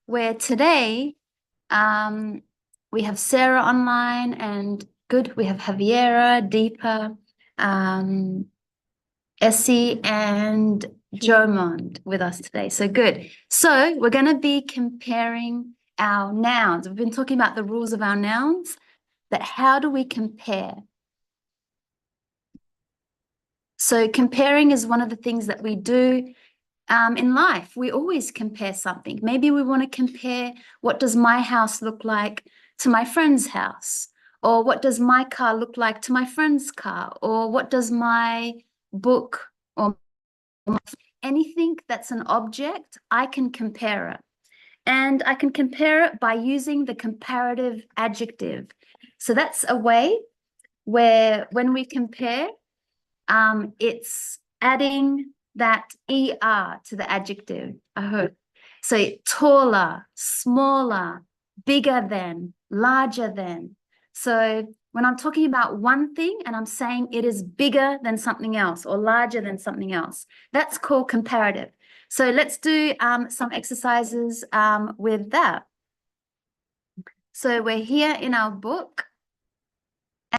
where today we have Sarah online and good. We have Javiera, Deepa, Essie, and Jomond with us today. So good. So we're going to be comparing our nouns. We've been talking about the rules of our nouns, but how do we compare? So comparing is one of the things that we do in life. We always compare something. Maybe we want to compare, what does my house look like to my friend's house? Or what does my car look like to my friend's car? Or what does my book or anything that's an object, I can compare it. And I can compare it by using the comparative adjective. So that's a way where when we compare, it's adding that ER to the adjective, I hope. So taller, smaller, bigger than, larger than. So when I'm talking about one thing and I'm saying it is bigger than something else or larger than something else, that's called comparative. So let's do some exercises with that. So we're here in our book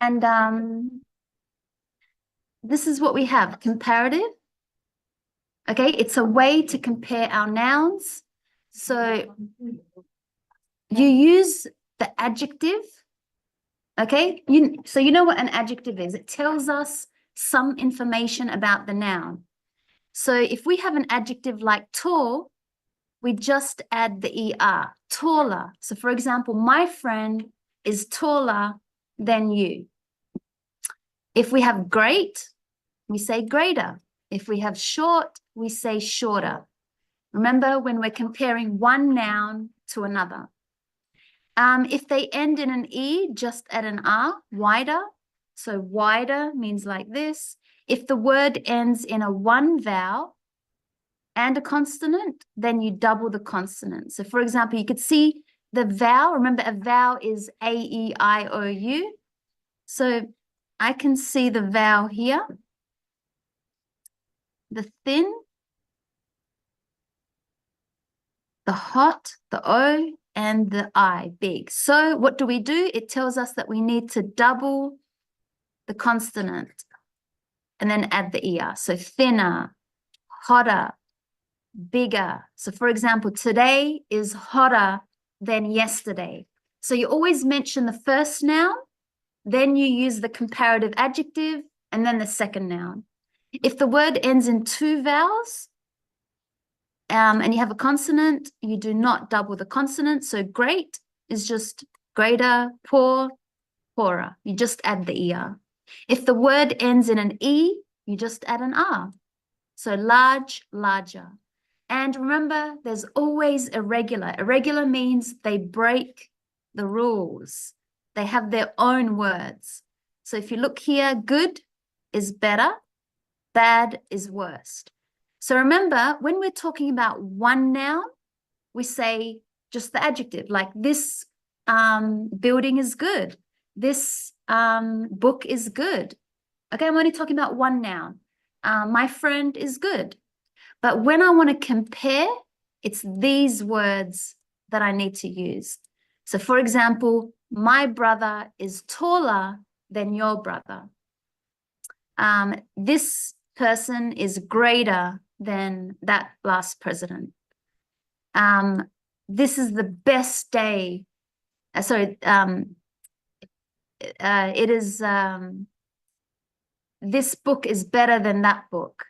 and this is what we have, comparative. Okay, it's a way to compare our nouns. So you use the adjective. Okay, so you know what an adjective is. It tells us some information about the noun. So if we have an adjective like tall, we just add the ER, taller. So for example, my friend is taller than you. If we have great, we say greater. If we have short, we say shorter. Remember when we're comparing one noun to another. If they end in an E, just add an R, wider. So wider means like this. If the word ends in a one vowel and a consonant, then you double the consonant. So for example, you could see the vowel. Remember, a vowel is A-E-I-O-U. So I can see the vowel here. The thin, the hot, the O, and the I, big. So what do? It tells us that we need to double the consonant and then add the ER. So thinner, hotter, bigger. So for example, today is hotter than yesterday. So you always mention the first noun, then you use the comparative adjective, and then the second noun. If the word ends in two vowels, and you have a consonant, you do not double the consonant. So great is just greater, poor, poorer. You just add the ER. If the word ends in an E, you just add an R. So large, larger. And remember, there's always irregular. Irregular means they break the rules. They have their own words. So if you look here, good is better, bad is worst. So remember, when we're talking about one noun, we say just the adjective, like this building is good. This book is good. Okay, I'm only talking about one noun. My friend is good. But when I want to compare, it's these words that I need to use. So for example, my brother is taller than your brother. This person is greater than that last president. This is the best day. This book is better than that book.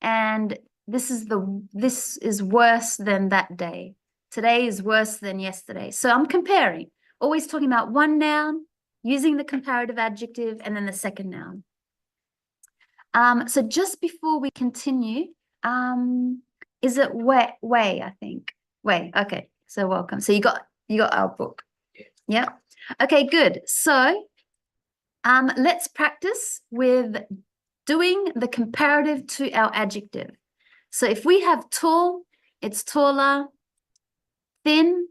And this is worse than that day. Today is worse than yesterday. So I'm comparing, always talking about one noun, using the comparative adjective, and then the second noun. So just before we continue, is it Way, I think? Way, okay. So welcome. So you got our book. Yeah. Okay, good. So let's practice with doing the comparative to our adjective. So if we have tall, it's taller, thin,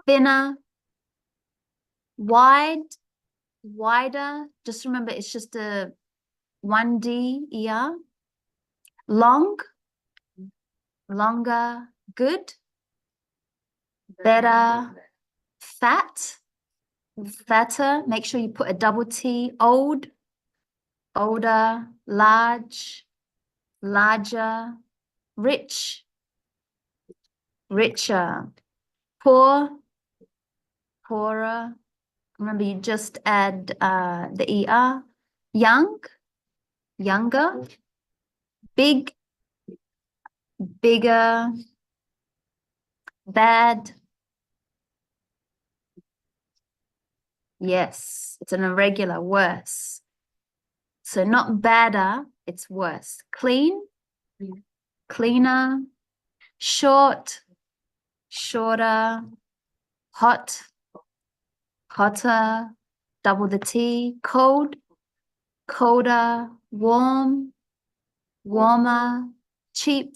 thinner, wide, wider. Just remember, it's just a 1D ER. Long, longer, good, better, fat, fatter. Make sure you put a double T. Old, older, large, larger, rich, richer, poor, poorer. Remember, you just add the ER. Young, younger, big, bigger, bad. Yes, it's an irregular, worse. So not badder, it's worse. Clean, cleaner, short, shorter, hot, hotter, double the T, cold, colder, warm, warmer, cheap,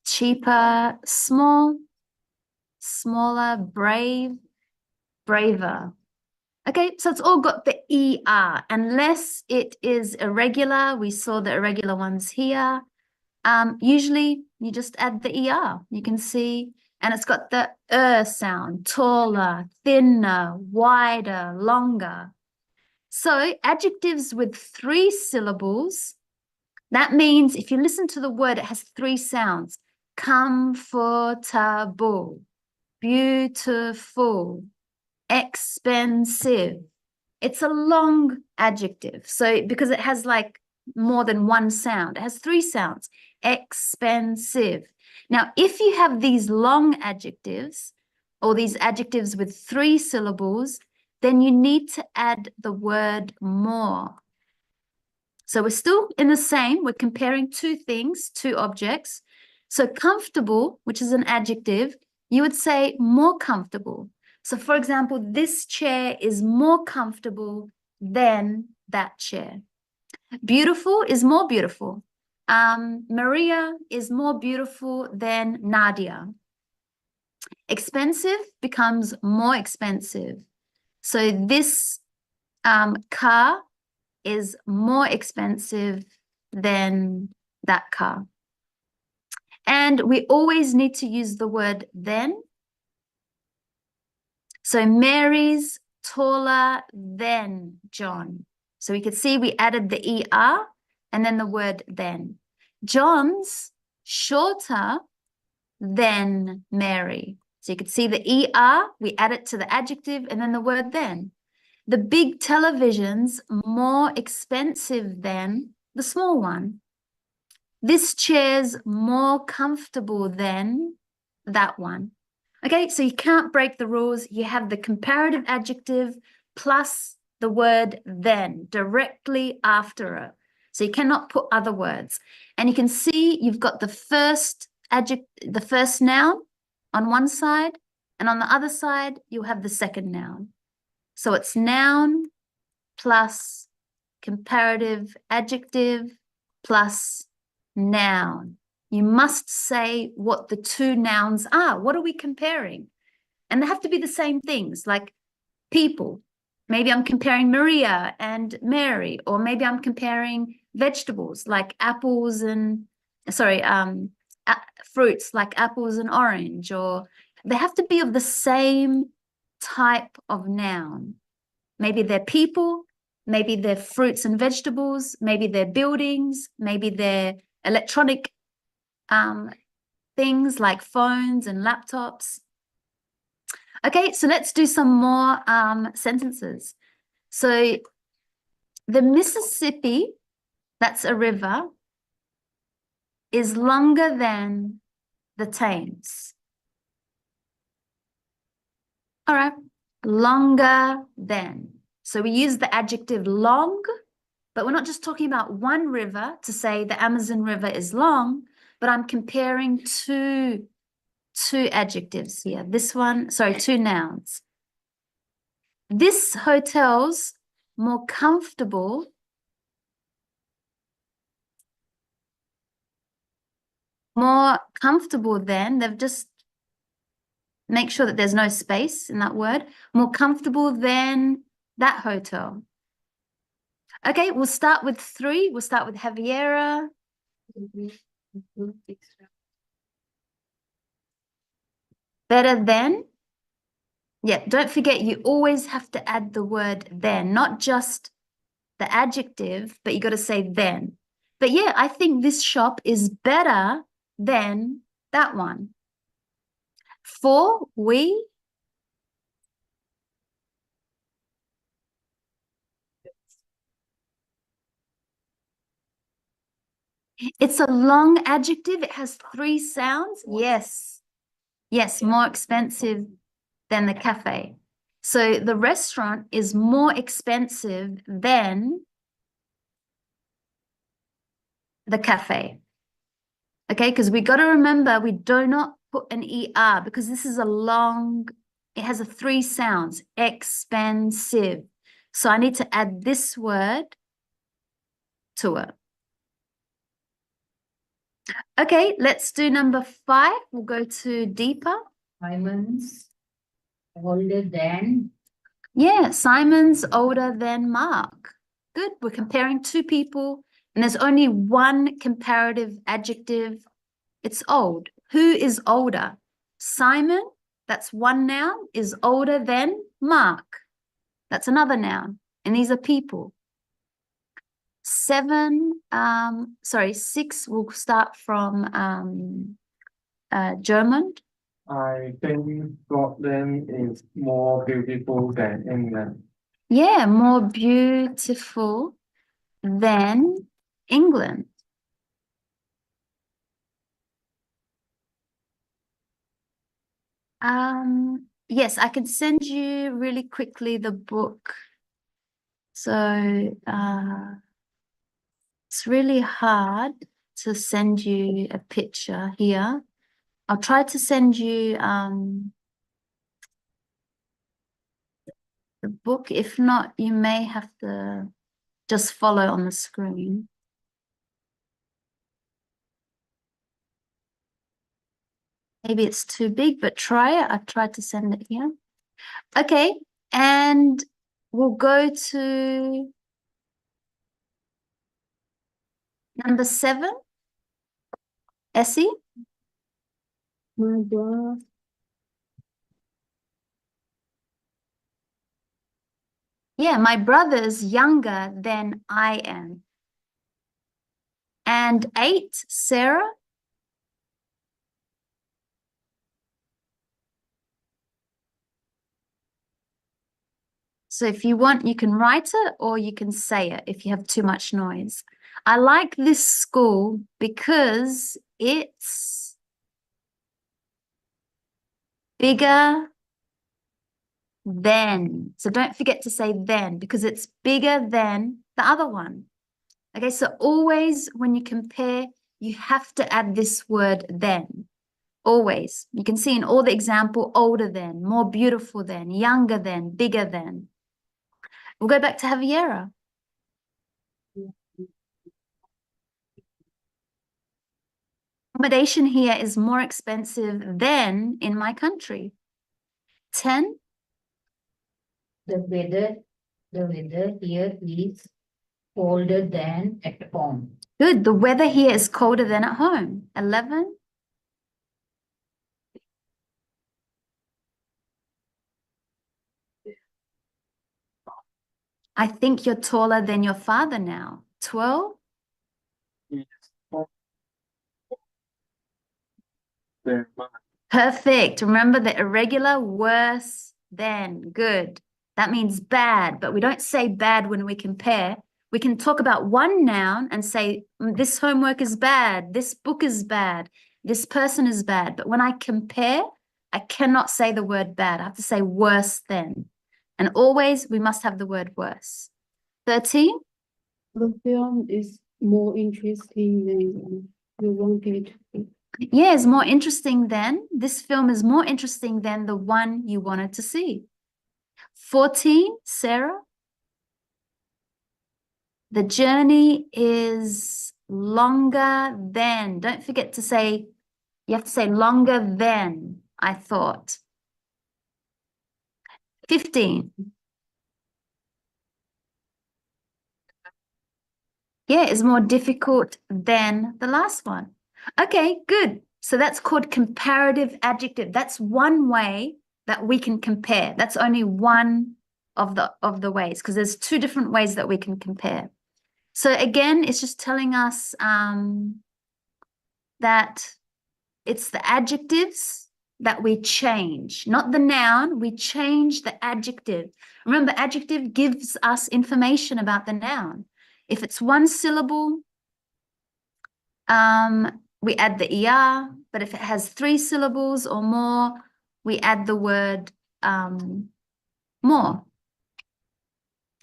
cheaper, small, smaller, brave, braver. Okay, so it's all got the ER, unless it is irregular. We saw the irregular ones here. Usually you just add the ER. You can see, and it's got the sound, taller, thinner, wider, longer. So adjectives with 3 syllables, that means if you listen to the word, it has 3 sounds. Comfortable, beautiful, expensive. It's a long adjective. So because it has like more than one sound, it has 3 sounds. Expensive. Now, if you have these long adjectives or these adjectives with 3 syllables, then you need to add the word more. So we're still in the same. We're comparing 2 things, 2 objects. So comfortable, which is an adjective, you would say more comfortable. So for example, this chair is more comfortable than that chair. Beautiful is more beautiful. Maria is more beautiful than Nadia. Expensive becomes more expensive. So this car is more expensive than that car. And we always need to use the word then. So Mary's taller than John. So we could see we added the ER and then the word then. John's shorter than Mary. So you could see the ER, we add it to the adjective and then the word then. The big television's more expensive than the small one. This chair's more comfortable than that one. Okay, so you can't break the rules. You have the comparative adjective plus the word then directly after it. So you cannot put other words. And you can see you've got the first adjective, the first noun on one side, and on the other side, you'll have the second noun. So it's noun plus comparative adjective plus noun. You must say what the 2 nouns are. What are we comparing? And they have to be the same things, like people. Maybe I'm comparing Maria and Mary, or maybe I'm comparing vegetables like apples and, fruits like apples and orange, or they have to be of the same type of noun. Maybe they're people, maybe they're fruits and vegetables, maybe they're buildings, maybe they're electronic things like phones and laptops. Okay, so let's do some more sentences. So the Mississippi, that's a river, is longer than the Thames. All right, longer than. So we use the adjective long, but we're not just talking about one river to say the Amazon River is long, but I'm comparing two adjectives here. This one, sorry, 2 nouns. This hotel's more comfortable than, they've just make sure that there's no space in that word, more comfortable than that hotel. Okay, we'll start with 3. We'll start with Javiera. Better than. Yeah, don't forget you always have to add the word then, not just the adjective, but you got to say then. But yeah, I think this shop is better than that one. For, we. It's a long adjective. It has 3 sounds. Yes. Yes, more expensive than the cafe. So the restaurant is more expensive than the cafe. Okay, because we got to remember we do not put an ER because this is a long, it has 3 sounds, expensive. So I need to add this word to it. Okay, let's do number 5. We'll go to deeper. Simon's older than. Yeah, Simon's older than Mark. Good. We're comparing 2 people, and there's only one comparative adjective. It's old. Who is older? Simon, that's one noun, is older than Mark. That's another noun. And these are people. 6, we'll start from German. I think Scotland is more beautiful than England. Yeah, more beautiful than England. Yes, I can send you really quickly the book. So it's really hard to send you a picture here. I'll try to send you the book. If not, you may have to just follow on the screen. Maybe it's too big, but try it. I tried to send it here. Okay, and we'll go to number 7. Essie? My brother. Yeah, my brother's younger than I am. And 8, Sarah? So if you want, you can write it or you can say it if you have too much noise. I like this school because it's bigger than. So don't forget to say then because it's bigger than the other one. Okay, so always when you compare, you have to add this word then. Always. You can see in all the example, older than, more beautiful than, younger than, bigger than. We'll go back to Javiera. Accommodation here is more expensive than in my country. 10. The weather here is colder than at home. Good. The weather here is colder than at home. 11. I think you're taller than your father now. 12. It's more than mine. Perfect. Remember the irregular, worse than. Good. That means bad, but we don't say bad when we compare. We can talk about one noun and say, this homework is bad, this book is bad, this person is bad. But when I compare, I cannot say the word bad. I have to say worse than. And always we must have the word worse. 13. The film is more interesting than you wanted it to be. Yeah, it's more interesting than. This film is more interesting than the one you wanted to see. 14, Sarah. The journey is longer than. Don't forget to say, you have to say longer than I thought. 15. Yeah, it's more difficult than the last one. Okay, good. So that's called comparative adjective. That's one way that we can compare. That's only one of the ways, because there's two different ways that we can compare. So again, it's just telling us that it's the adjectives that we change, not the noun. We change the adjective. Remember, adjective gives us information about the noun. If it's one syllable, we add the ER, but if it has 3 syllables or more, we add the word more.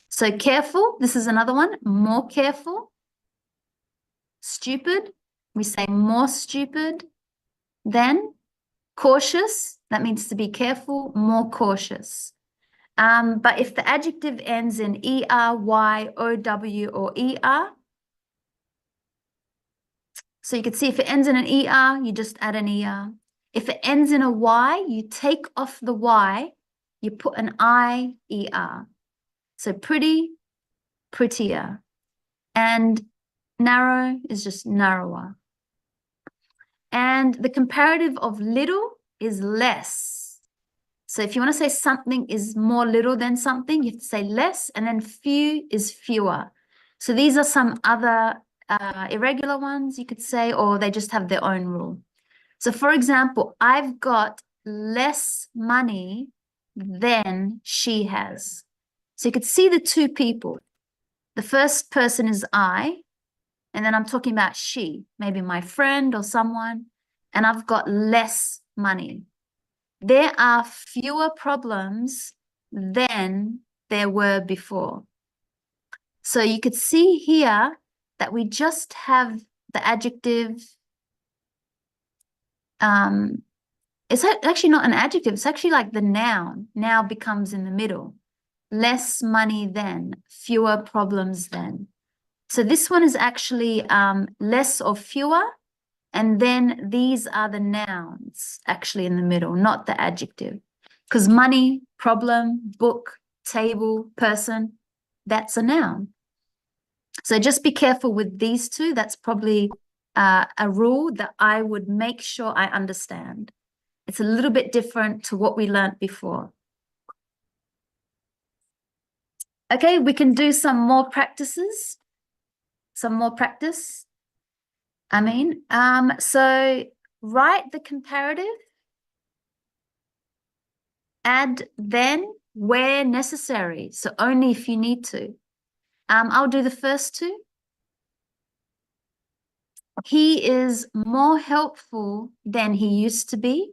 So careful, this is another one, more careful. Stupid, we say more stupid than. Cautious, that means to be careful, more cautious. But if the adjective ends in ER, Y, OW, or ER, so you can see if it ends in an ER, you just add an ER. If it ends in a Y, you take off the Y, you put an IER. So pretty, prettier. And narrow is just narrower. And the comparative of little is less. So if you want to say something is more little than something, you have to say less, and then few is fewer. So these are some other irregular ones you could say, or they just have their own rule. So for example, I've got less money than she has. So you could see the two people. The first person is I, and then I'm talking about she, maybe my friend or someone, and I've got less money. There are fewer problems than there were before. So you could see here that we just have the adjective. It's actually not an adjective. It's actually like the noun. Now becomes in the middle. Less money than, fewer problems than. So this one is actually less or fewer. And then these are the nouns actually in the middle, not the adjective. Because money, problem, book, table, person, that's a noun. So just be careful with these two. That's probably a rule that I would make sure I understand. It's a little bit different to what we learned before. Okay, we can do some more practices. Some more practice. So write the comparative, add then where necessary. So only if you need to. I'll do the first two. He is more helpful than he used to be.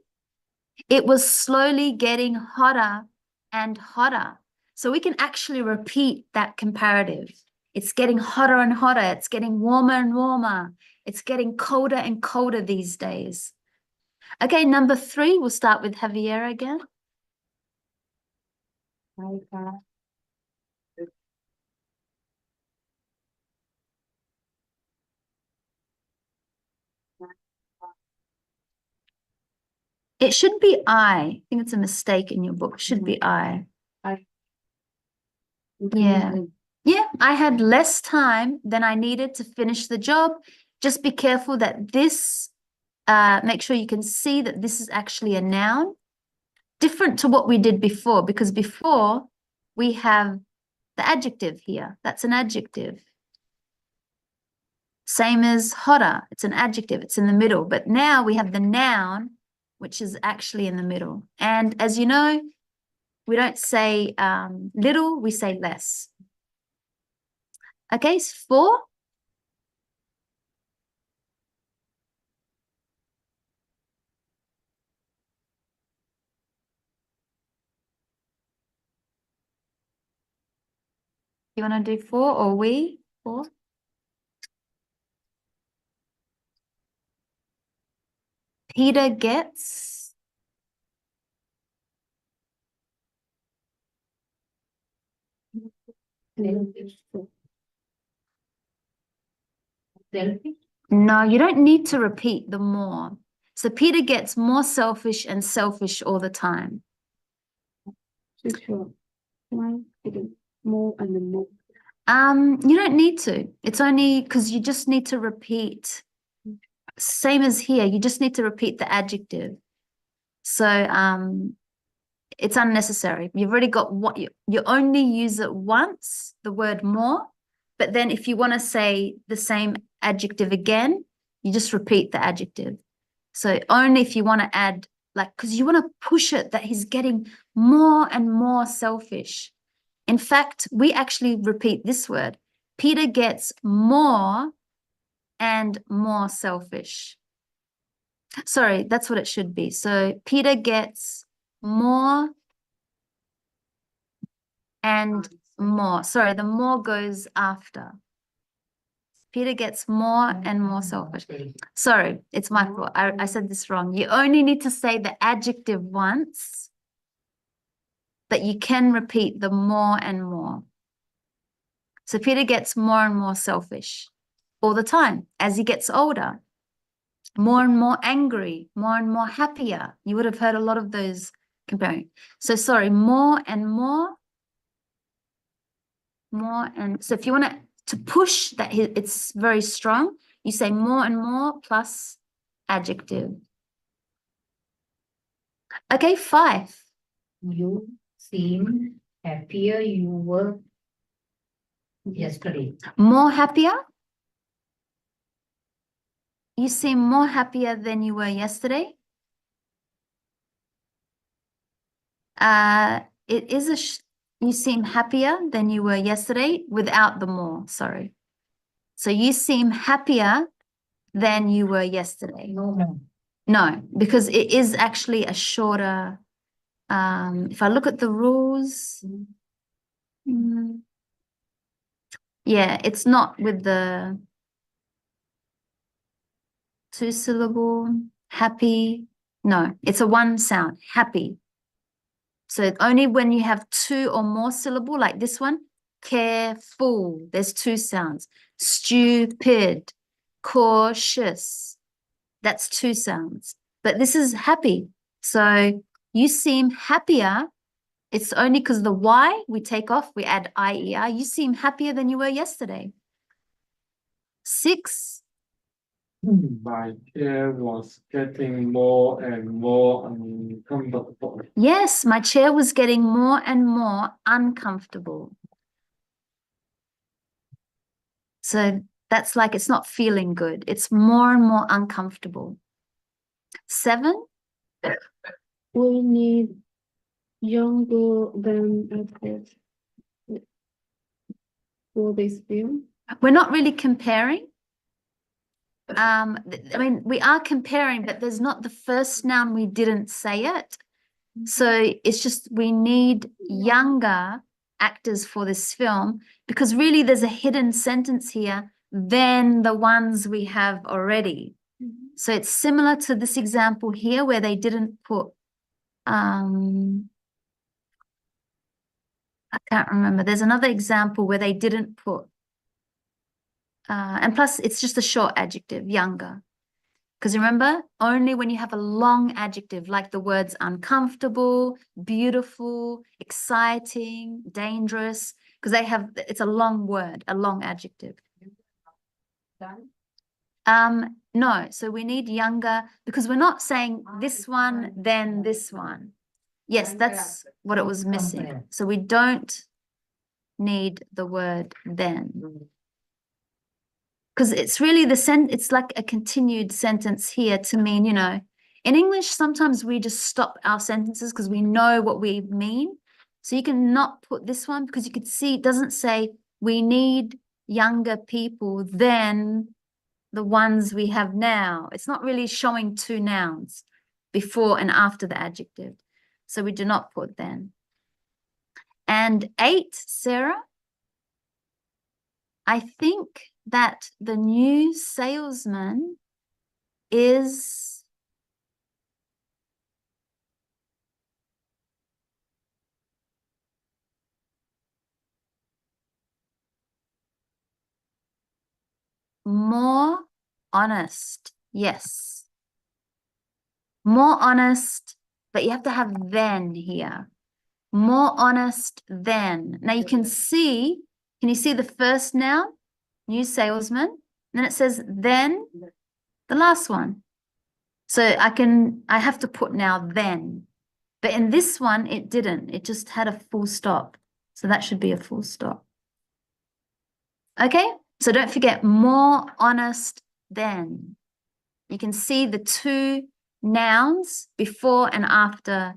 It was slowly getting hotter and hotter. So we can actually repeat that comparative. It's getting hotter and hotter. It's getting warmer and warmer. It's getting colder and colder these days. Okay, number 3, we'll start with Javier again. It should be I think it's a mistake in your book. It should be I. Yeah. Yeah, I had less time than I needed to finish the job. Just be careful that this, make sure you can see that this is actually a noun, different to what we did before, because before we have the adjective here. That's an adjective. Same as hotter, it's an adjective, it's in the middle. But now we have the noun, which is actually in the middle. And as you know, we don't say little, we say less. Okay, 4. You want to do 4 or we? 4? Peter gets. Selfish. No, you don't need to repeat the more. So Peter gets more selfish and selfish all the time. Sure. More and then more. You don't need to. It's only because you just need to repeat same as here, you just need to repeat the adjective. So it's unnecessary. You've already got what you only use it once, the word more, but then if you want to say the same adjective again, you just repeat the adjective. So only if you want to add, like, because you want to push it that he's getting more and more selfish. In fact, we actually repeat this word. Peter gets more and more selfish. Sorry, that's what it should be. So Peter gets more and more. Sorry, the more goes after. Peter gets more and more selfish. Sorry, it's my fault. I said this wrong. You only need to say the adjective once, but you can repeat the more and more. So Peter gets more and more selfish all the time as he gets older. More and more angry, more and more happier. You would have heard a lot of those comparing. So sorry, more and more. More and so if you want to push that it's very strong, you say more and more plus adjective. Okay, 5. You seemed happier you were yesterday. More happier. You seem more happier than you were yesterday. It is you seem happier than you were yesterday without the more, sorry. So you seem happier than you were yesterday. No. No, because it is actually a shorter, if I look at the rules, yeah, it's not with the 2-syllable, happy. No, it's a 1 sound, happy. So only when you have 2 or more syllable, like this one, careful, there's 2 sounds. Stupid, cautious, that's 2 sounds. But this is happy. So you seem happier. It's only because the Y we take off, we add IER. You seem happier than you were yesterday. 6. My chair was getting more and more uncomfortable. Yes, my chair was getting more and more uncomfortable. So that's like it's not feeling good. It's more and more uncomfortable. 7. We need younger than actors for this film. We're not really comparing. I mean, we are comparing, but there's not the first noun, we didn't say it. So it's just we need younger actors for this film because really there's a hidden sentence here than the ones we have already. So it's similar to this example here where they didn't put, I can't remember. There's another example where they didn't put, and plus it's just a short adjective, younger. Because remember, only when you have a long adjective like the words uncomfortable, beautiful, exciting, dangerous, because it's a long word, a long adjective. No, so we need younger because we're not saying this one, then this one. Yes, that's what it was missing. So we don't need the word then. Because it's really it's like a continued sentence here to mean, you know, in English, sometimes we just stop our sentences because we know what we mean. So you can not put this one because you could see it doesn't say we need younger people than the ones we have now. It's not really showing 2 nouns before and after the adjective. So we do not put then. And 8, Sarah, I think that the new salesman is more honest. Yes. More honest, but you have to have then here. More honest than. Now you can you see the first noun? New salesman. And then it says then the last one. So I have to put now then. But in this one, it didn't. It just had a full stop. So that should be a full stop. Okay, so don't forget, more honest than. You can see the two nouns before and after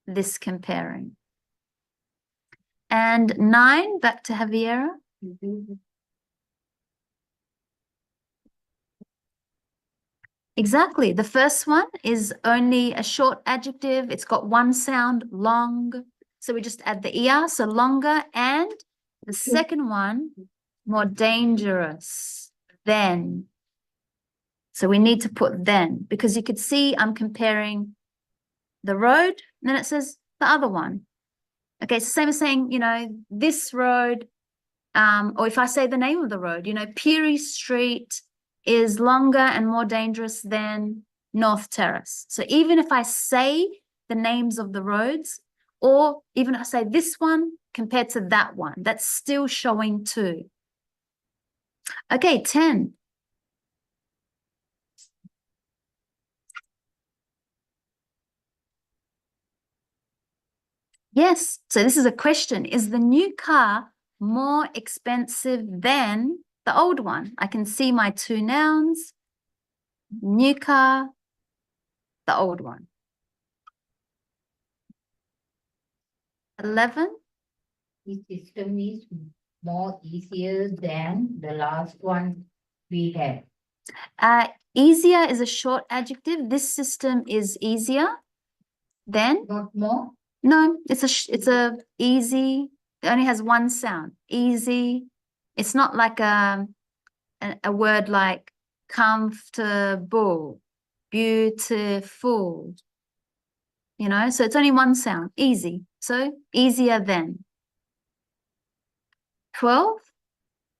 this comparing. And 9, back to Javiera. Exactly. The first one is only a short adjective. It's got one sound, long. So we just add the ER, so longer. And the second one, more dangerous than. So we need to put then, because you could see I'm comparing the road, and then it says the other one. Okay, so same as saying, you know, this road, or if I say the name of the road, you know, Peary Street is longer and more dangerous than North Terrace. So even if I say the names of the roads, or even if I say this one compared to that one, that's still showing two. Okay, 10. Yes, so this is a question. Is the new car more expensive than the old one? I can see my two nouns, new car, the old one. 11. The system is more easier than the last one we had. Easier is a short adjective. This system is easier than. Not more. No, it's a easy. It only has one sound. Easy. It's not like a word like comfortable, beautiful. You know, so it's only one sound. Easy. So easier than. 12.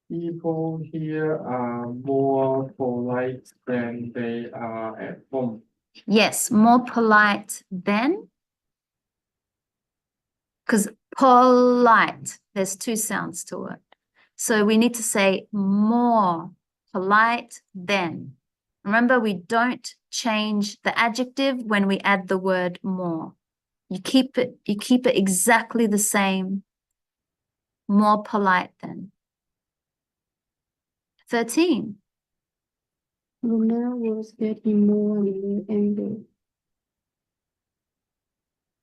People here are more polite than they are at home. Yes, more polite than. Because polite, there's two sounds to it. So we need to say more polite than. Remember, we don't change the adjective when we add the word more. You keep it exactly the same. More polite than. 13. Luna was getting more and more angry.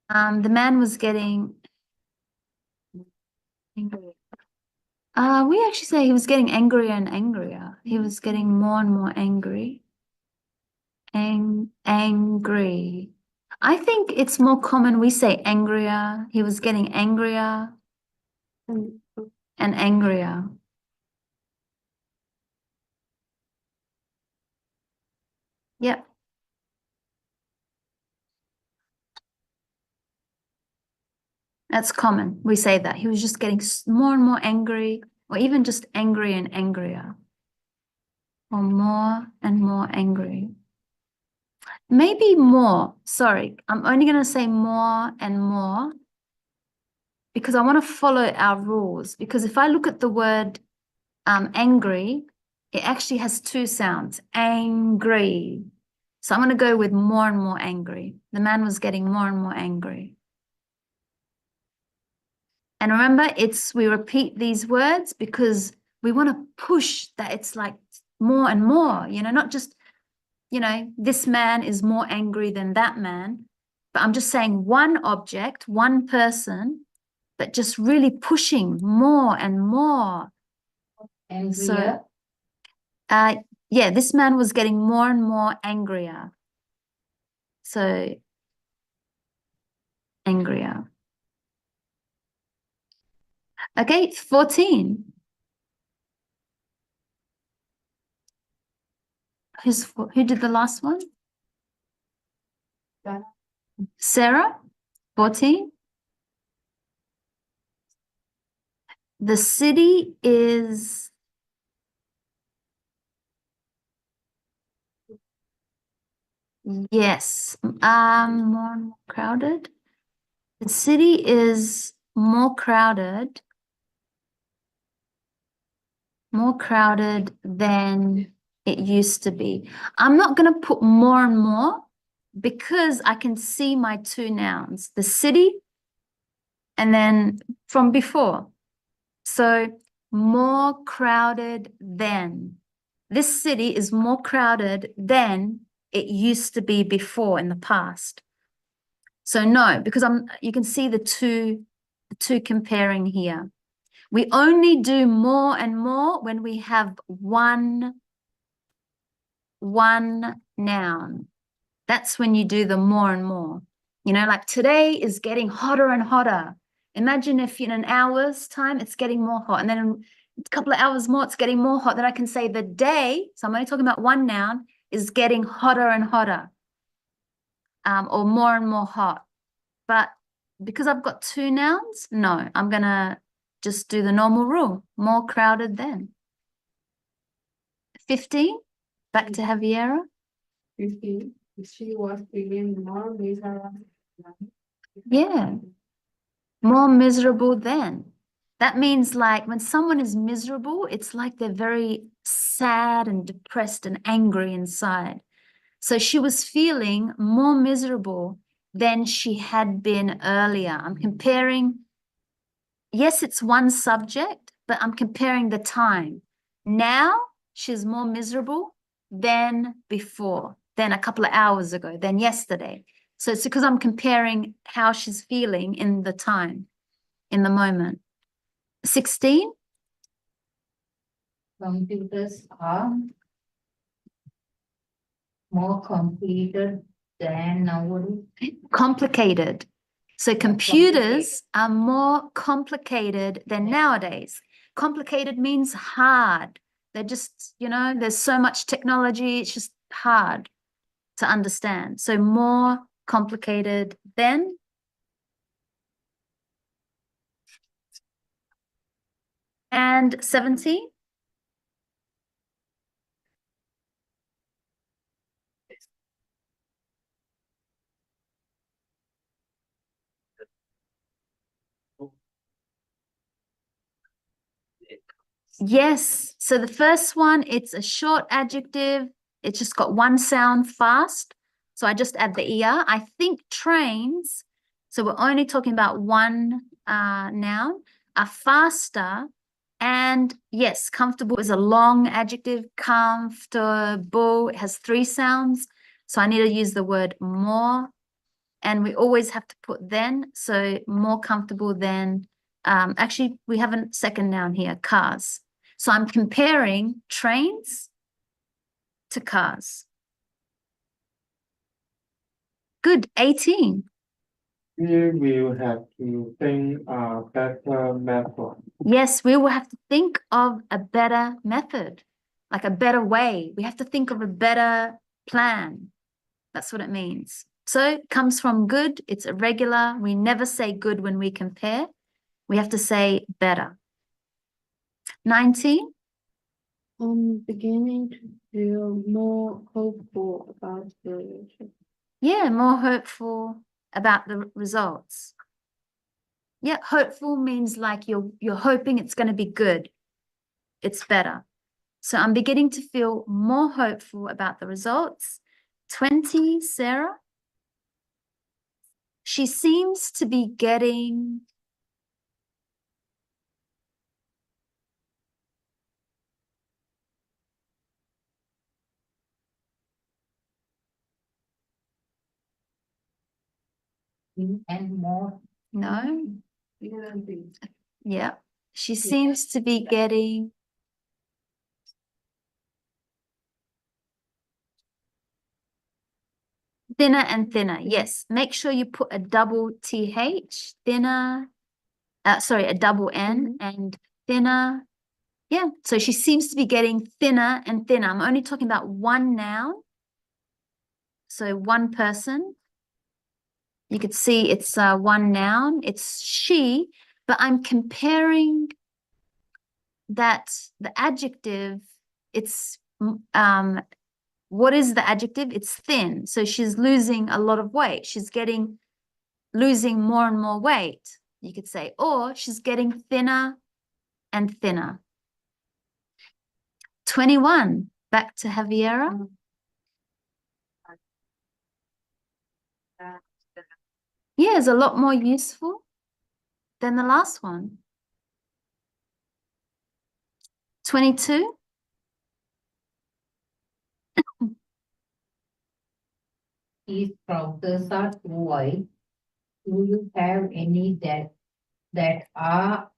The man was getting angry. We actually say he was getting angrier and angrier. He was getting more and more angry. Angry. I think it's more common we say angrier. He was getting angrier And and angrier. Yep. That's common. We say that. He was just getting more and more angry, or even just angry and angrier. Or more and more angry. Maybe more. Sorry, I'm only going to say more and more because I want to follow our rules. Because if I look at the word angry, it actually has two sounds, angry. So I'm going to go with more and more angry. The man was getting more and more angry. And remember, we repeat these words because we want to push that it's like more and more, you know, not just, you know, this man is more angry than that man. But I'm just saying one object, one person, but just really pushing more and more. Angrier. So, yeah, this man was getting more and more angrier. So, angrier. Okay, 14. Who did the last one? Sarah, 14. The city is yes, more and more crowded. The city is more crowded than It used to be. I'm not going to put more and more because I can see my two nouns, the city and then from before. So more crowded than. This city is more crowded than it used to be before in the past. So no, because you can see the two comparing here. We only do more and more when we have one noun. That's when you do the more and more. You know, like today is getting hotter and hotter. Imagine if in an hour's time, it's getting more hot. And then in a couple of hours more, it's getting more hot. Then I can say the day, so I'm only talking about one noun, is getting hotter and hotter. Or more and more hot. But because I've got two nouns, no, I'm going to just do the normal rule. More crowded than. 15, back to Javiera. 15. She was feeling more miserable. Yeah. More miserable than. That means like when someone is miserable, it's like they're very sad and depressed and angry inside. So she was feeling more miserable than she had been earlier. I'm comparing, yes, it's one subject, but I'm comparing the time. Now she's more miserable than before, than a couple of hours ago, than yesterday. So it's because I'm comparing how she's feeling in the time, in the moment. 16. Computers are more complicated than nowadays. Complicated. So computers are more complicated than nowadays. Complicated means hard. They're just, you know, there's so much technology, it's just hard to understand. So more complicated than. And 17. Yes. So the first one, it's a short adjective. It's just got one sound, fast. So I just add the ER. I think trains, so we're only talking about one noun, are faster. And yes, comfortable is a long adjective. Comfortable, it has three sounds. So I need to use the word more. And we always have to put then. So more comfortable than, actually, we have a second noun here, cars. So I'm comparing trains to cars. Good, 18. We will have to think a better method. Yes, we will have to think of a better method, like a better way. We have to think of a better plan. That's what it means. So it comes from good, it's irregular. We never say good when we compare. We have to say better. 19. I'm beginning to feel more hopeful about the future. Yeah, more hopeful about the results. Yeah, hopeful means like you're hoping it's going to be good. It's better. So I'm beginning to feel more hopeful about the results. 20, Sarah. She seems to be getting And more. no. Yeah. Yeah. She seems to be getting thinner and thinner. Yes. Make sure you put a double TH, thinner. Sorry, a double N and thinner. Yeah. So she seems to be getting thinner and thinner. I'm only talking about one noun. So one person. You could see it's one noun. It's she, but I'm comparing that the adjective, it's what is the adjective? It's thin. So she's losing a lot of weight. She's losing more and more weight, you could say, or she's getting thinner and thinner. 21. Back to Javiera. Yeah, it's a lot more useful than the last one. 22. His trousers are too wide. Do you have any that are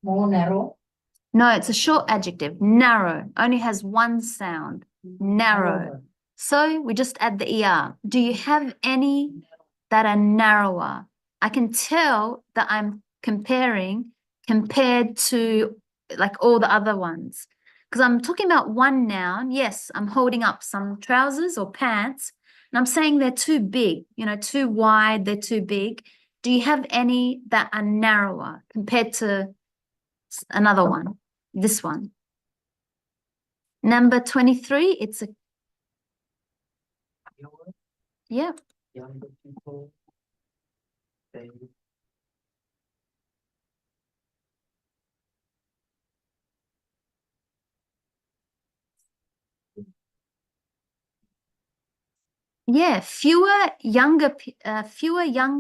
more narrow? No, it's a short adjective. Narrow. Only has one sound. Narrow. So we just add the ER. Do you have any that are narrower? I can tell that I'm compared to like all the other ones. Because I'm talking about one noun. Yes, I'm holding up some trousers or pants. And I'm saying they're too big, too wide, they're too big. Do you have any that are narrower compared to another one? This one. Number 23, it's a, yeah. Younger people, they Yeah, fewer young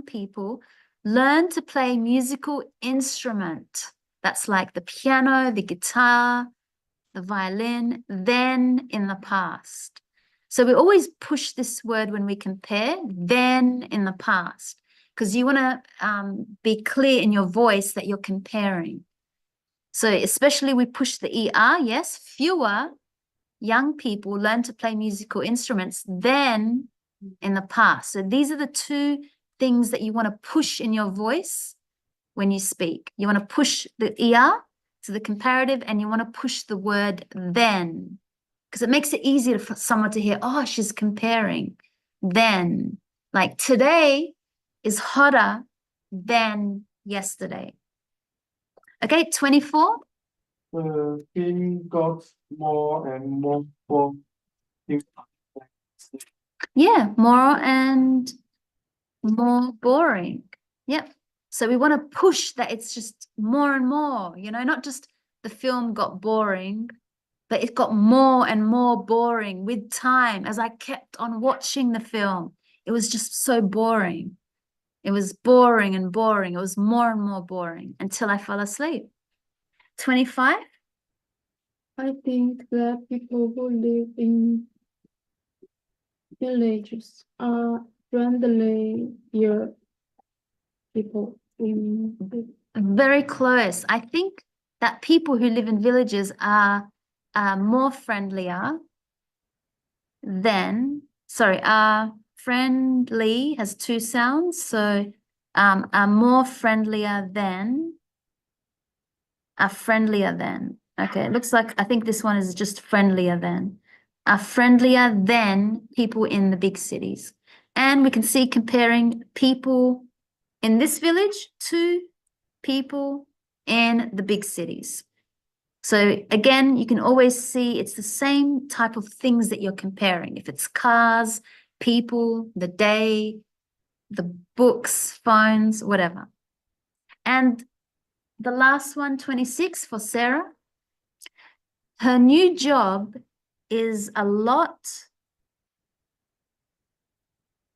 people learn to play musical instrument. That's like the piano, the guitar, the violin, than in the past. So we always push this word when we compare, then in the past, because you want to be clear in your voice that you're comparing. So especially we push the ER, yes, fewer young people learn to play musical instruments than in the past. So these are the two things that you want to push in your voice when you speak. You want to push the ER to the comparative, and you want to push the word then, because it makes it easier for someone to hear, oh, she's comparing. Then, like today is hotter than yesterday. Okay, 24. the king got more and more for Yeah, more and more boring. Yep. So we want to push that it's just more and more, not just the film got boring, but it got more and more boring with time as I kept on watching the film. It was just so boring. It was boring and boring. It was more and more boring until I fell asleep. 25. I think that people who live in villages are friendlier people. Very close. I think that people who live in villages are more friendlier than, friendly has two sounds, so are more friendlier than, are friendlier than. Okay, it looks like, I think this one is just friendlier than. Are friendlier than people in the big cities. And we can see comparing people in this village to people in the big cities. So again, you can always see it's the same type of things that you're comparing. If it's cars, people, the day, the books, phones, whatever. And the last one, 26 for Sarah. Her new job is a lot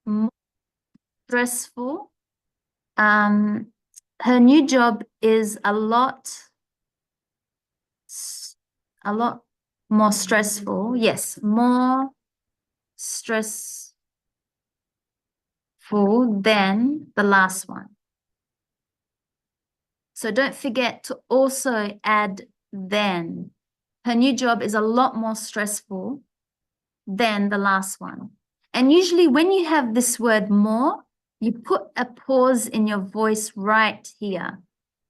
more stressful. Her new job is a lot more stressful. Yes, more stressful than the last one. So don't forget to also add then. Her new job is a lot more stressful than the last one. And usually when you have this word more, you put a pause in your voice right here.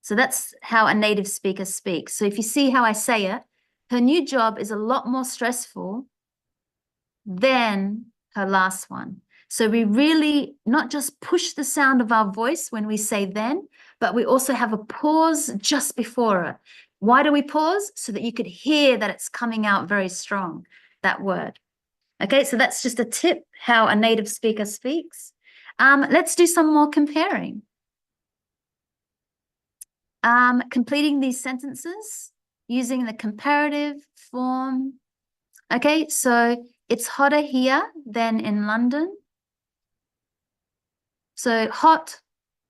So that's how a native speaker speaks. So if you see how I say it, her new job is a lot more stressful than her last one. So we really not just push the sound of our voice when we say then, but we also have a pause just before it. Why do we pause? So that you could hear that it's coming out very strong, that word. Okay, so that's just a tip how a native speaker speaks. Let's do some more comparing. Completing these sentences. using the comparative form. Okay, so it's hotter here than in London. So hot,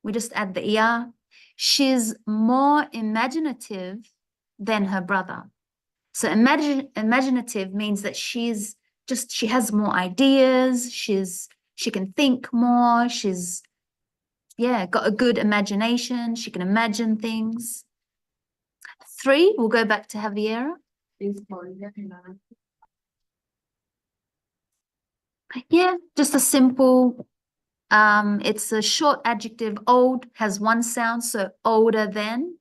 we just add the ER. She's more imaginative than her brother. So imaginative means that she has more ideas, she can think more, she's got a good imagination, she can imagine things. 3, we'll go back to Javiera. Yeah, just a simple, it's a short adjective. Old has one sound, so older than.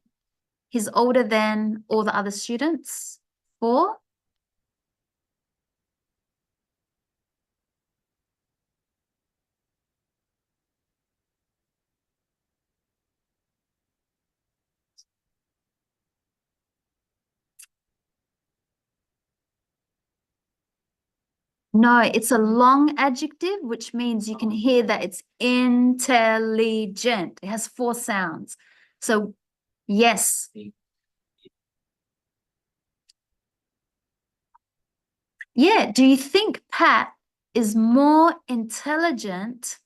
He's older than all the other students. 4. No, it's a long adjective, which means you can hear that it's intelligent. It has 4 sounds. So, yes. Yeah, do you think Pat is more intelligent,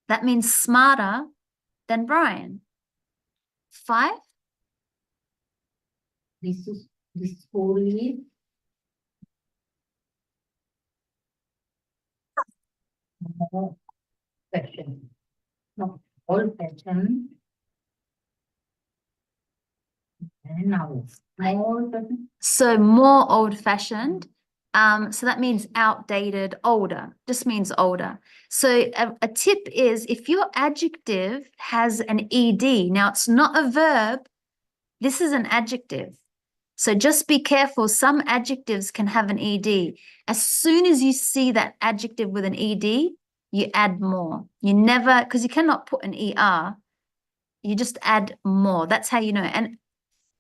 that means smarter, than Brian? 5? This school is more fashion. No, old fashion. And now old fashion. So more old-fashioned. So that means outdated, older, just means older. So a tip is if your adjective has an ED, now it's not a verb, this is an adjective. So just be careful, some adjectives can have an ED. As soon as you see that adjective with an ED, you add more. You never, because you cannot put an ER, you just add more. That's how you know. And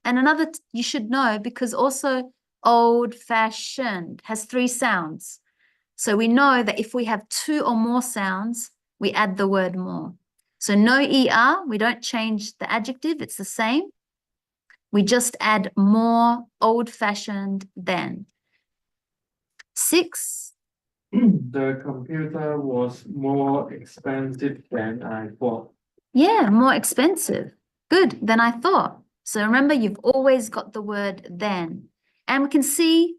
another, you should know, because also old-fashioned has 3 sounds. So we know that if we have 2 or more sounds, we add the word more. So no ER, we don't change the adjective, it's the same. We just add more old-fashioned than. 6. The computer was more expensive than I thought. Yeah, more expensive. Good than I thought. So remember, you've always got the word then. And we can see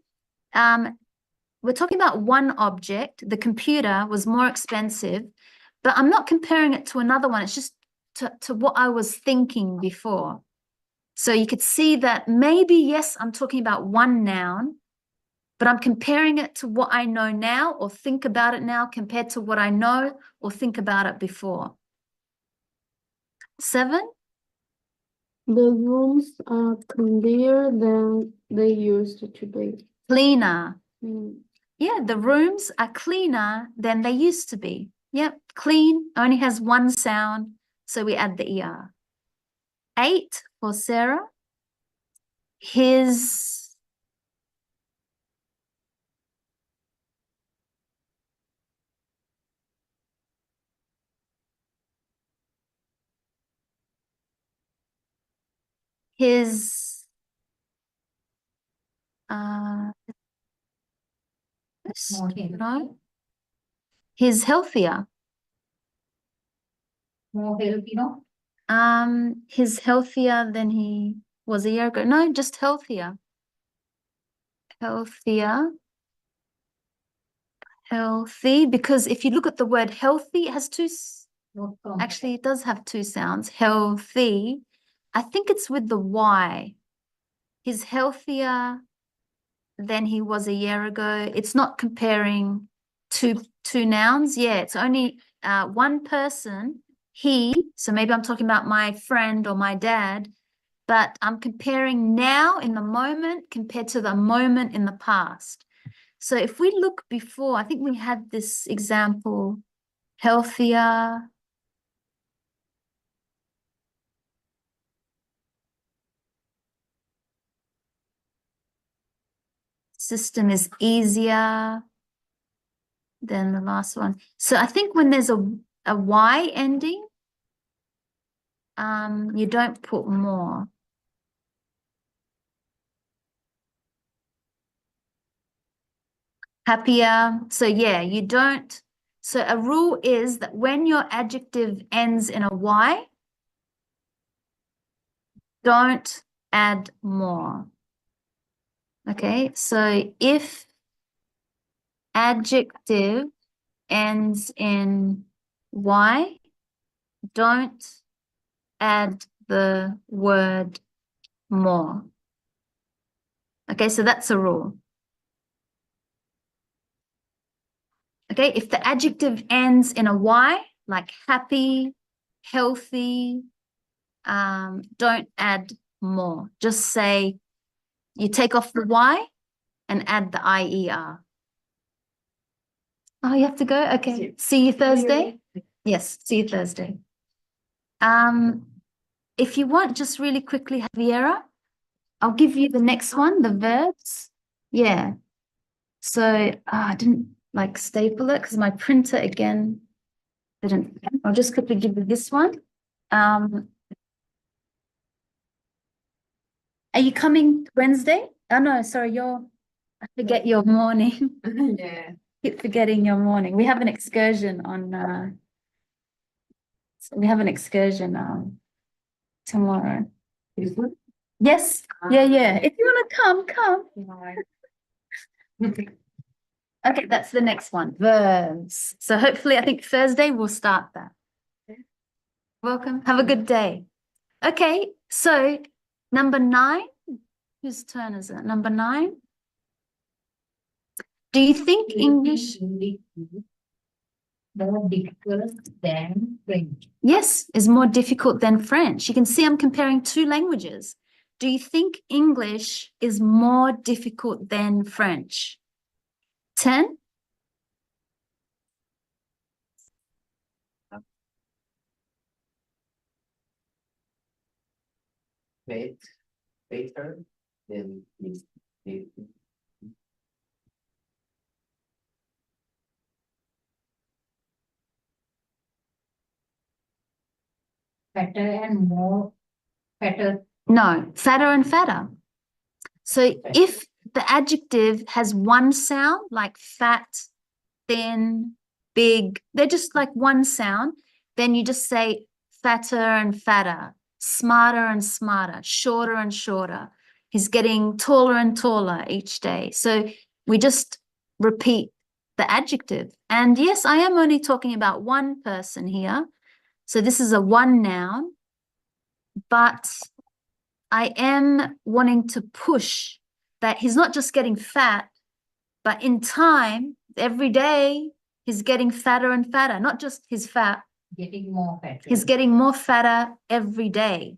we're talking about one object. The computer was more expensive, but I'm not comparing it to another one. It's just to what I was thinking before. So you could see that maybe, yes, I'm talking about one noun, but I'm comparing it to what I know now or think about it now compared to what I know or think about it before. 7. The rooms are cleaner than they used to be. Cleaner. Mm. Yeah, the rooms are cleaner than they used to be. Yep, clean only has 1 sound, so we add the ER. 8 for Sarah. His More healthy. no, he's healthier. More healthy, no? He's healthier than he was a year ago. No, just healthier. Healthier. Healthy, because if you look at the word healthy, it has 2, Not from actually it does have 2 sounds. Healthy. I think it's with the Y. He's healthier than he was a year ago. It's not comparing two nouns. Yeah, it's only 1 person, he. So maybe I'm talking about my friend or my dad, but I'm comparing now in the moment compared to the moment in the past. So if we look before, I think we had this example, healthier. System is easier than the last one. So I think when there's a Y ending, you don't put more. happier. So yeah, you don't. So a rule is that when your adjective ends in a Y, don't add more. Okay, so if adjective ends in Y, don't add the word more. Okay, so that's a rule. Okay, if the adjective ends in a Y, like happy, healthy, don't add more. Just say you take off the Y and add the IER. Oh, you have to go? Okay. See you Thursday? Yes, see you Thursday. If you want, just really quickly, Javiera, I'll give you the next one, the verbs. Yeah. So I didn't like staple it because my printer again didn't. I'll just quickly give you this one. Are you coming Wednesday? Oh no, sorry, I forget your morning. Yeah. Keep forgetting your morning. We have an excursion on tomorrow. Yes, yeah. If you want to come. Okay, that's the next one. Verbs. So hopefully, I think Thursday we'll start that. Welcome. Have a good day. Okay, so number 9. Whose turn is it? Number 9. Do you think English? More difficult than French. Yes, is more difficult than French. You can see I'm comparing 2 languages. Do you think English is more difficult than French? 10? Better than this. Fatter and more fatter. No, fatter and fatter. So if the adjective has one sound, like fat, thin, big, they're just like one sound, then you just say fatter and fatter, smarter and smarter, shorter and shorter. He's getting taller and taller each day. So we just repeat the adjective. And yes, I am only talking about one person here. So this is a one noun, but I am wanting to push that he's not just getting fat, but in time, every day, he's getting fatter and fatter, not just his fat. Getting more fatter. He's getting more fatter every day.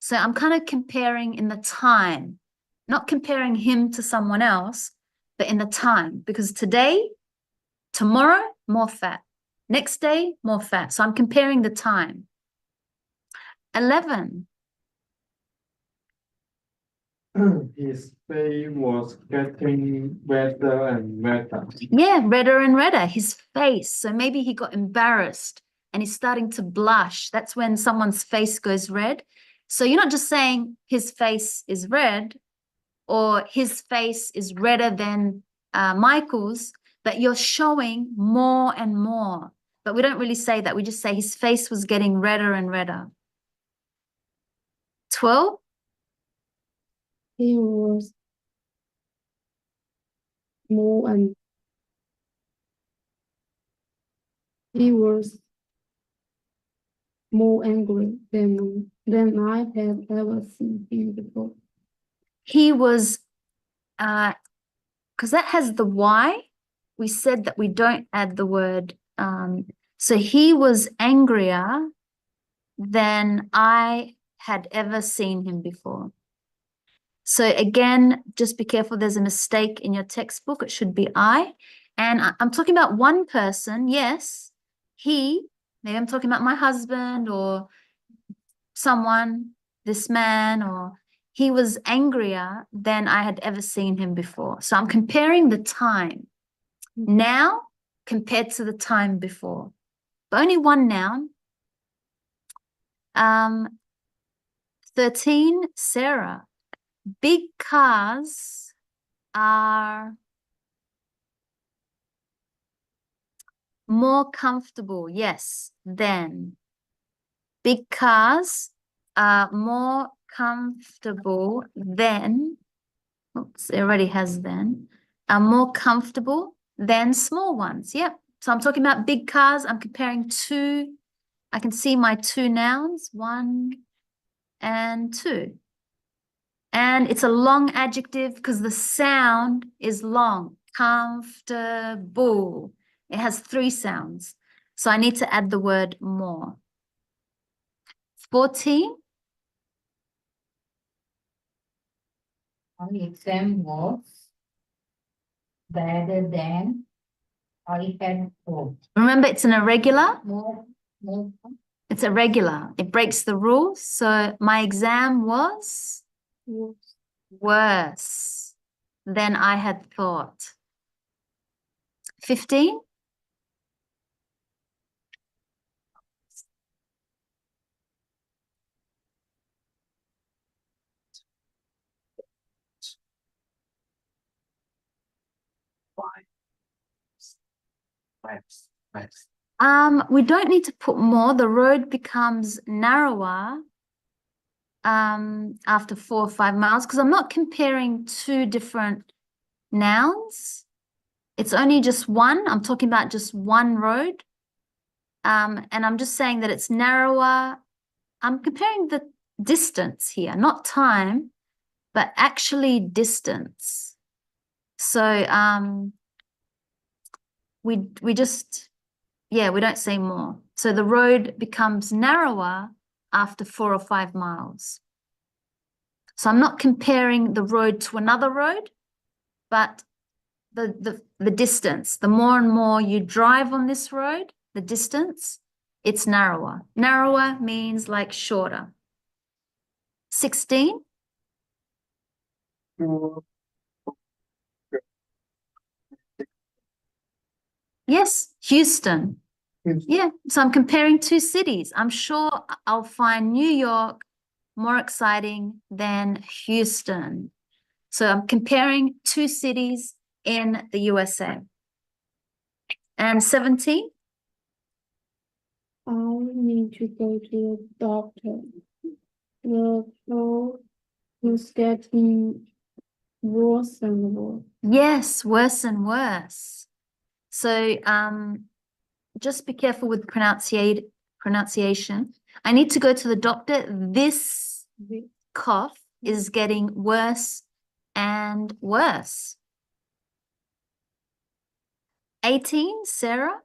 So I'm kind of comparing in the time, not comparing him to someone else, but in the time, because today, tomorrow, more fat. Next day, more fat. So I'm comparing the time. 11. His face was getting wetter and wetter. Yeah, redder and redder, his face. So maybe he got embarrassed and he's starting to blush. That's when someone's face goes red. So you're not just saying his face is red or his face is redder than Michael's, but you're showing more and more. But we don't really say that. We just say his face was getting redder and redder. 12. He was more and he was more angry than I have ever seen him before. He was, because that has the Y, we said that we don't add the word. So he was angrier than I had ever seen him before. So again, just be careful. There's a mistake in your textbook. It should be I. And I'm talking about one person. Yes, he. Maybe I'm talking about my husband or someone, this man, or he was angrier than I had ever seen him before. So I'm comparing the time now compared to the time before. But only one noun. 13, Sarah. Big cars are More comfortable, yes, than. Big cars are more comfortable than, oops, it already has then, are more comfortable than small ones. Yep. So I'm talking about big cars. I'm comparing two. I can see my two nouns, 1 and 2. And it's a long adjective because the sound is long. Comfortable. It has 3 sounds. So I need to add the word more. 14. My exam was better than I had hoped. Remember, it's an irregular. More, It's irregular. It breaks the rules. So my exam was was worse than I had thought. 15. We don't need to put more. The road becomes narrower after 4 or 5 miles because I'm not comparing 2 different nouns. It's only just one. I'm talking about just one road. And I'm just saying that it's narrower. I'm comparing the distance here, not time, but actually distance. So we just, yeah, we don't say more. So the road becomes narrower after 4 or 5 miles. So I'm not comparing the road to another road, but the distance. The more and more you drive on this road, the distance, it's narrower. Narrower means like shorter. 16. Yes, Houston. Yeah, so I'm comparing 2 cities. I'm sure I'll find New York more exciting than Houston. So I'm comparing 2 cities in the USA. And 17. I need to go to the doctor. The flow is getting worse and worse. Yes, worse and worse. So just be careful with pronunciation. I need to go to the doctor. This cough is getting worse and worse. 18, Sarah.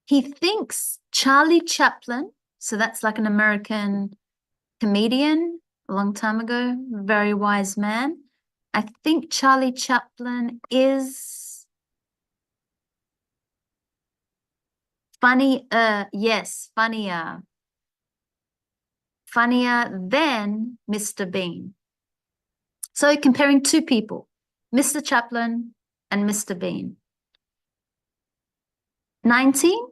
He thinks Charlie Chaplin, so that's like an American comedian a long time ago, very wise man. I think Charlie Chaplin is funny, yes, funnier than Mr. Bean. So comparing 2 people, Mr. Chaplin and Mr. Bean. 19.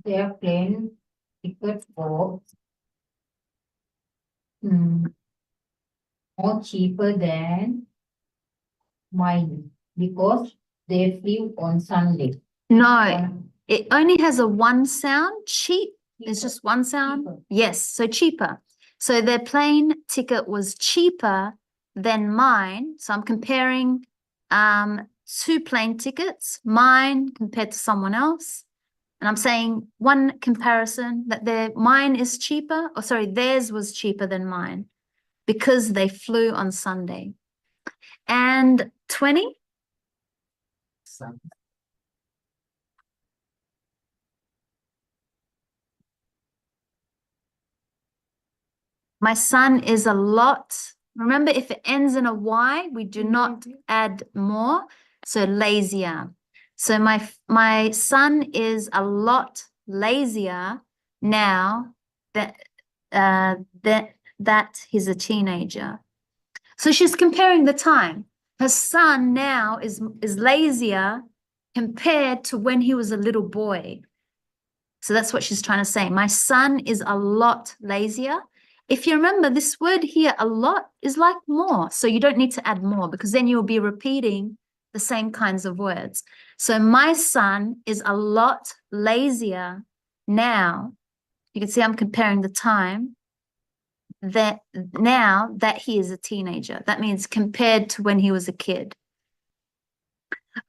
their plane ticket was more cheaper than mine because they flew on Sunday. No, it only has a 1 sound. Cheap. It's Cheaper. just 1 sound. Cheaper. Yes, so cheaper. So their plane ticket was cheaper than mine. So I'm comparing 2 plane tickets, mine compared to someone else. And I'm saying one comparison that mine is cheaper, or sorry, theirs was cheaper than mine because they flew on Sunday. And 20. My son is a lot. Remember, if it ends in a Y, we do not add more. So lazier. So my son is a lot lazier now that he's a teenager. So she's comparing the time. Her son now is lazier compared to when he was a little boy. So that's what she's trying to say. My son is a lot lazier. If you remember, this word here, a lot, is like more. So you don't need to add more because then you'll be repeating the same kinds of words. So my son is a lot lazier now. You can see I'm comparing the time that now that he is a teenager. That means compared to when he was a kid.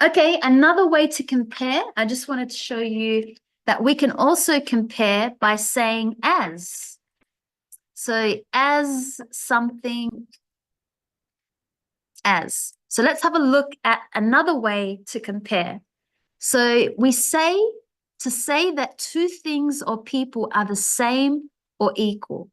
Okay, another way to compare, I just wanted to show you that we can also compare by saying as. So as something as. So let's have a look at another way to compare. So we say to say that two things or people are the same or equal.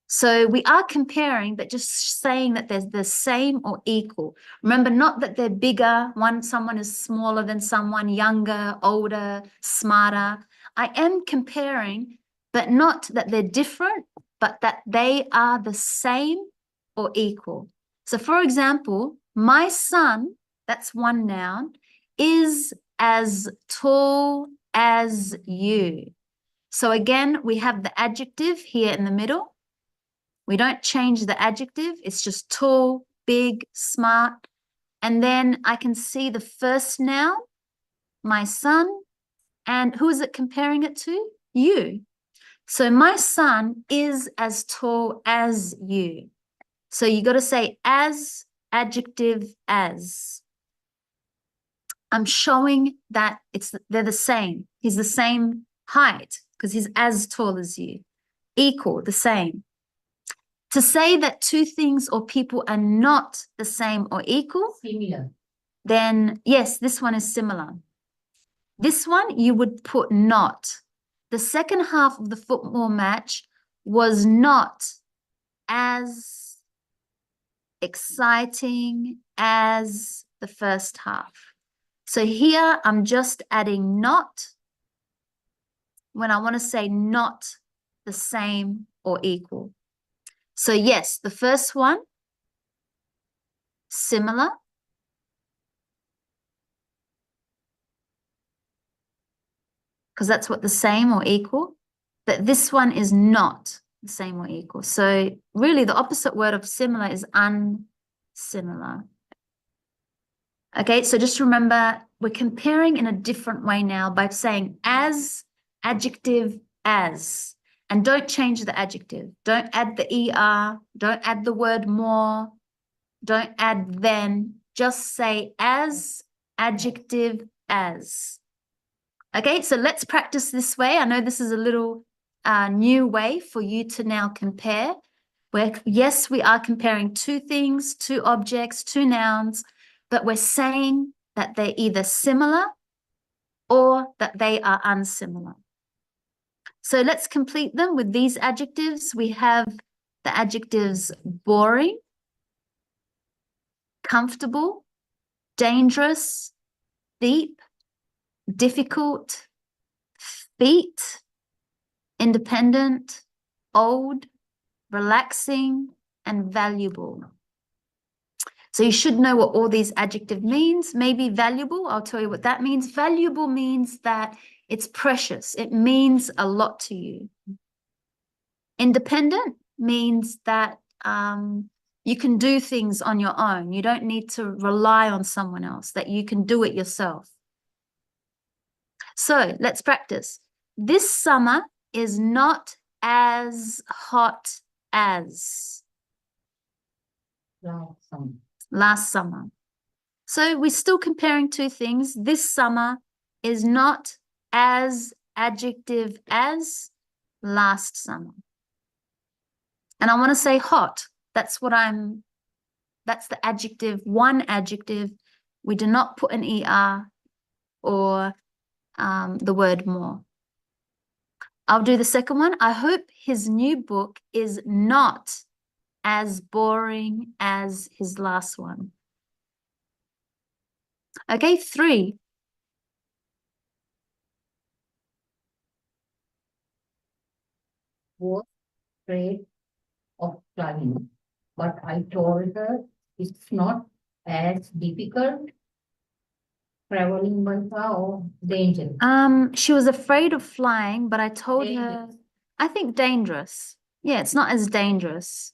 So we are comparing, but just saying that they're the same or equal. Remember, not that they're bigger, someone is smaller than someone, younger, older, smarter. I am comparing, but not that they're different, but that they are the same or equal. So for example, my son, that's one noun, is as tall as you. So again, we have the adjective here in the middle. We don't change the adjective. It's just tall, big, smart. And then I can see the first noun, my son. And who is it comparing it to? You. So my son is as tall as you. So you got to say as, adjective, as. I'm showing that they're the same. He's the same height because he's as tall as you. Equal, the same. To say that two things or people are not the same or equal, Similar. then yes, this one is similar. This one you would put not. The second half of the football match was not as exciting as the first half. So here I'm just adding not when I want to say not the same or equal. So yes, the first one, similar. Because that's what the same or equal. But this one is not the same or equal. So really the opposite word of similar is unsimilar. Okay, so just remember we're comparing in a different way now by saying as, adjective, as. And don't change the adjective. Don't add the ER. Don't add the word more. Don't add then. Just say as, adjective, as. Okay, so let's practice this way. I know this is a little new way for you to now compare. Where, yes, we are comparing two things, two objects, two nouns, but we're saying that they're either similar or that they are unsimilar. So let's complete them with these adjectives. We have the adjectives boring, comfortable, dangerous, deep, difficult, feet, independent, old, relaxing, and valuable. So you should know what all these adjectives means. Maybe valuable, I'll tell you what that means. Valuable means that it's precious. It means a lot to you. Independent means that you can do things on your own. You don't need to rely on someone else, that you can do it yourself. So let's practice. This summer is not as hot as last summer. So we're still comparing two things. This summer is not as, adjective, as last summer. And I want to say hot. That's the adjective, one adjective. We do not put an ER or the word more. I'll do the second one. I hope his new book is not as boring as his last one. Okay, 3. Was afraid of flying, but I told her it's not as difficult traveling by car or dangerous. She was afraid of flying, but I told her, Dangerous. I think dangerous. Yeah, it's not as dangerous.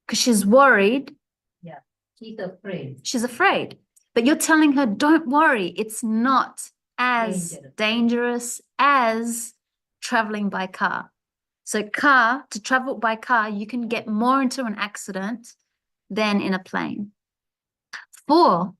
Because she's worried. Yeah. She's afraid. She's afraid. But you're telling her, don't worry, it's not as Dangerous. dangerous as traveling by car. So to travel by car, you can get more into an accident than in a plane. 4.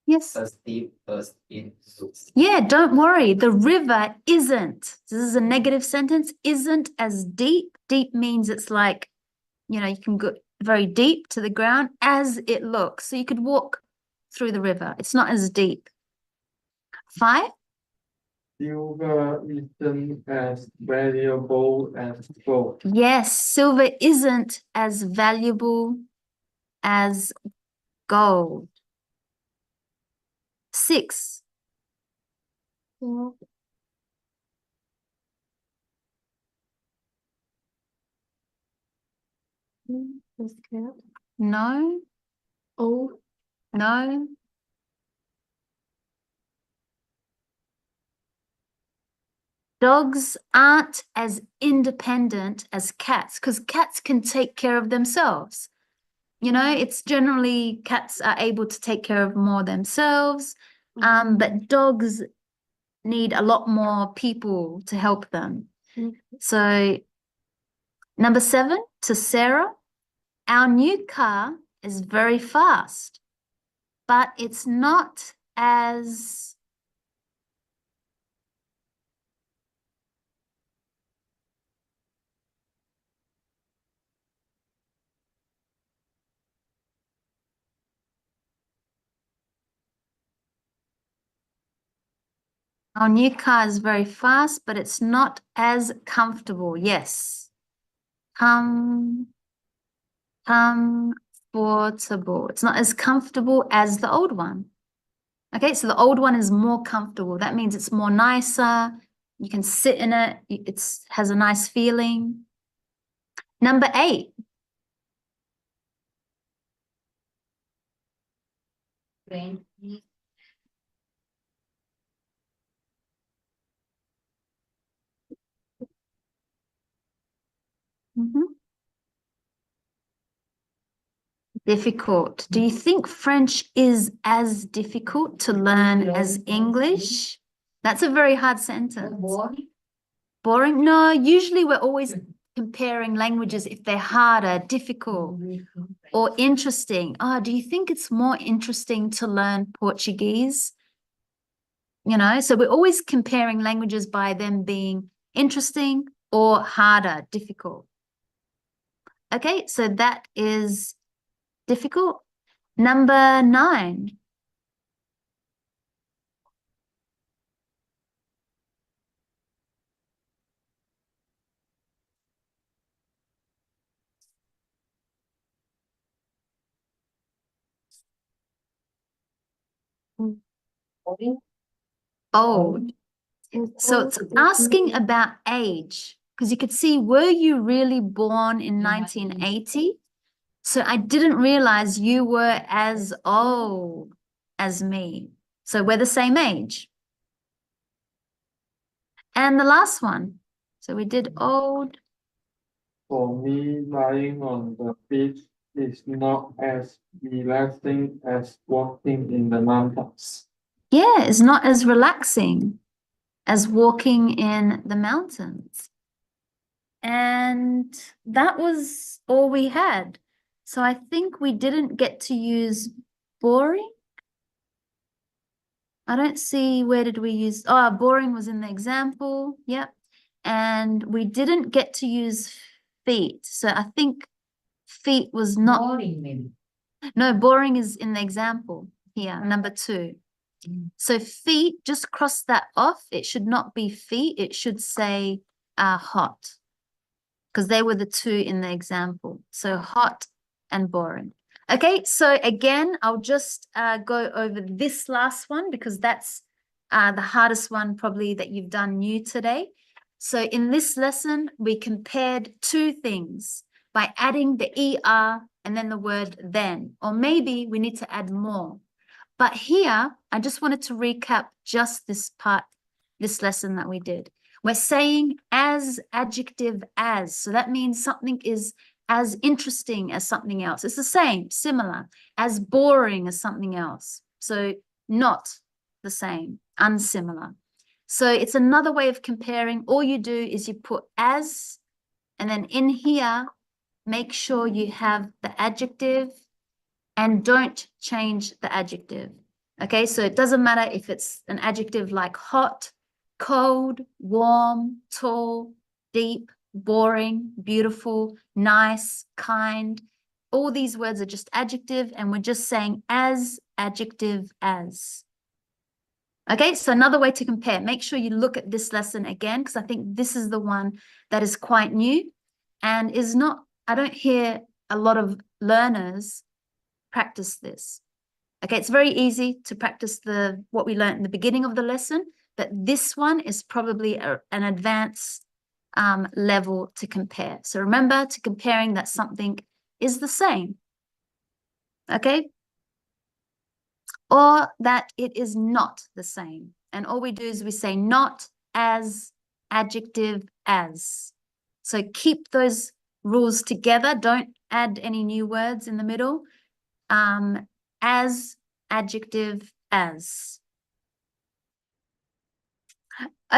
Yes. A steep burst in Zeus. Yeah, don't worry. The river isn't. This is a negative sentence. Isn't as deep. Deep means it's like, you can go very deep to the ground as it looks. So you could walk through the river. It's not as deep. 5. Silver isn't as valuable as gold. Yes, silver isn't as valuable as gold. 6. So. The cat. No, Oh, no. Dogs aren't as independent as cats because cats can take care of themselves. It's generally cats are able to take care of more themselves, but dogs need a lot more people to help them. So, number 7, to Sarah, our new car is very fast, but it's not as our new car is very fast, but it's not as comfortable. Yes. Comfortable. It's not as comfortable as the old one. Okay, so the old one is more comfortable. That means it's more nicer. You can sit in it. It has a nice feeling. Number 8. Friendly. Difficult. Do you think French is as difficult to learn as English? That's a very hard sentence. Boring. Boring? No, usually we're always comparing languages if they're harder, difficult, or interesting. Do you think it's more interesting to learn Portuguese? So we're always comparing languages by them being interesting or harder, difficult. Okay, so that is difficult. Number 9. Boring. Old. So it's asking about age, because you could see, were you really born in 1980? So I didn't realize you were as old as me. So we're the same age. And the last one. So we did old. For me, lying on the beach is not as relaxing as walking in the mountains. Yeah, it's not as relaxing as walking in the mountains. And that was all we had. So I think we didn't get to use boring. I don't see, where did we use, boring was in the example. Yep. And we didn't get to use feet. So I think feet was not. Boring maybe. No, boring is in the example here, number 2. So feet, just cross that off. It should not be feet. It should say hot, because they were the 2 in the example. So hot and boring. Okay, so again, I'll just go over this last one because that's the hardest one probably that you've done new today. So in this lesson, we compared 2 things by adding the ER and then the word then, or maybe we need to add more. But here, I just wanted to recap just this part, this lesson that we did. We're saying as adjective as, so that means something is as interesting as something else. It's the same, similar, as boring as something else. So not the same, unsimilar. So it's another way of comparing. All you do is you put as, and then in here, make sure you have the adjective and don't change the adjective. Okay, so it doesn't matter if it's an adjective like hot, cold, warm, tall, deep, boring, beautiful, nice, kind. All these words are just adjective, and we're just saying as, adjective, as. Okay, so another way to compare, make sure you look at this lesson again, because I think this is the one that is quite new and is not, I don't hear a lot of learners practice this. Okay, it's very easy to practice what we learned in the beginning of the lesson, but this one is probably an advanced level to compare. So remember to comparing that something is the same. Okay? Or that it is not the same. And all we do is we say not as, adjective as. So keep those rules together. Don't add any new words in the middle. As, adjective, as.